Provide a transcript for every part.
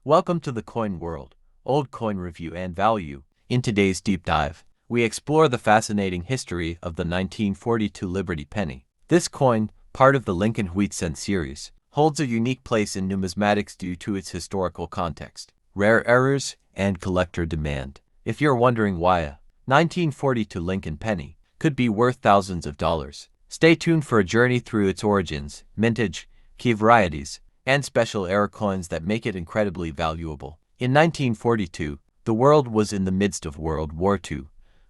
Welcome to the coin world, old coin review and value. In today's deep dive, we explore the fascinating history of the 1942 Liberty penny. This coin, part of the Lincoln Wheat Cent series, holds a unique place in numismatics due to its historical context, rare errors, and collector demand. If you're wondering why a 1942 Lincoln penny could be worth thousands of dollars, stay tuned for a journey through its origins, mintage, key varieties, and special era coins that make it incredibly valuable. In 1942, the world was in the midst of World War II.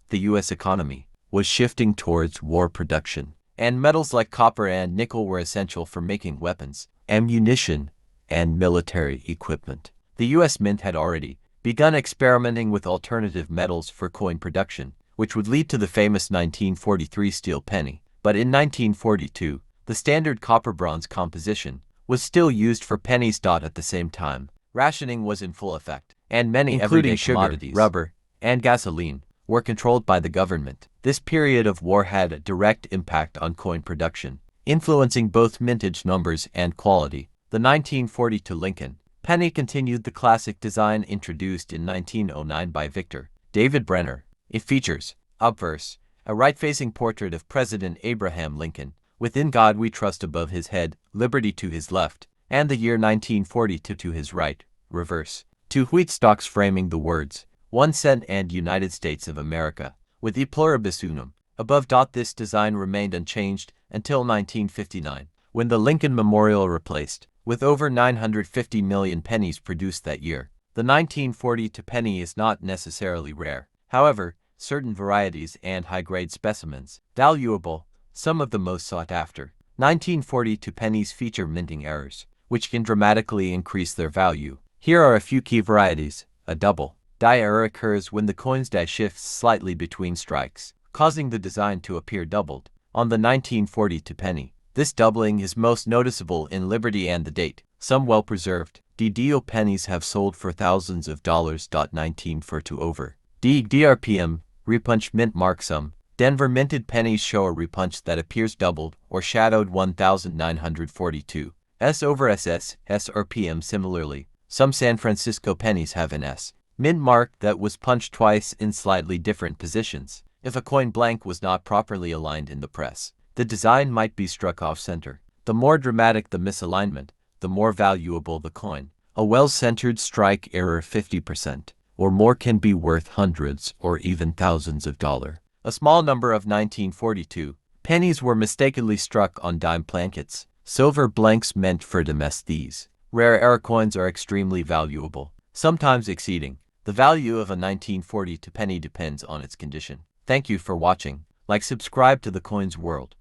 The U.S. economy was shifting towards war production, and metals like copper and nickel were essential for making weapons, ammunition, and military equipment. The U.S. Mint had already begun experimenting with alternative metals for coin production, which would lead to the famous 1943 steel penny. But in 1942, the standard copper-bronze composition was still used for pennies. At the same time, rationing was in full effect, and many everyday commodities, rubber, and gasoline, were controlled by the government. This period of war had a direct impact on coin production, influencing both mintage numbers and quality. The 1942 Lincoln penny continued the classic design introduced in 1909 by Victor David Brenner. It features obverse, a right-facing portrait of President Abraham Lincoln, with "In God We Trust" above his head, liberty to his left, and the year 1942 to his right, reverse. Two wheat stalks framing the words, 1 cent and United States of America, with E pluribus unum above. This design remained unchanged until 1959, when the Lincoln Memorial replaced, with over 950 million pennies produced that year. The 1942 penny is not necessarily rare. However, certain varieties and high-grade specimens, valuable, some of the most sought after. 1942 pennies feature minting errors, which can dramatically increase their value. Here are a few key varieties. A double die error occurs when the coin's die shifts slightly between strikes, causing the design to appear doubled on the 1942 penny. This doubling is most noticeable in Liberty and the date. Some well-preserved DDO pennies have sold for thousands of dollars. 1942 over DRPM repunch mint mark. Some Denver minted pennies show a repunch that appears doubled or shadowed. 1942 S over SS or PM. Similarly, some San Francisco pennies have an S mint mark that was punched twice in slightly different positions. If a coin blank was not properly aligned in the press, the design might be struck off center. The more dramatic the misalignment, the more valuable the coin. A well-centered strike error 50% or more can be worth hundreds or even thousands of dollars. A small number of 1942 pennies were mistakenly struck on dime plankets, silver blanks meant for domestics. These rare error coins are extremely valuable, sometimes exceeding the value of a 1942 penny depends on its condition. Thank you for watching. Subscribe to the Coins World.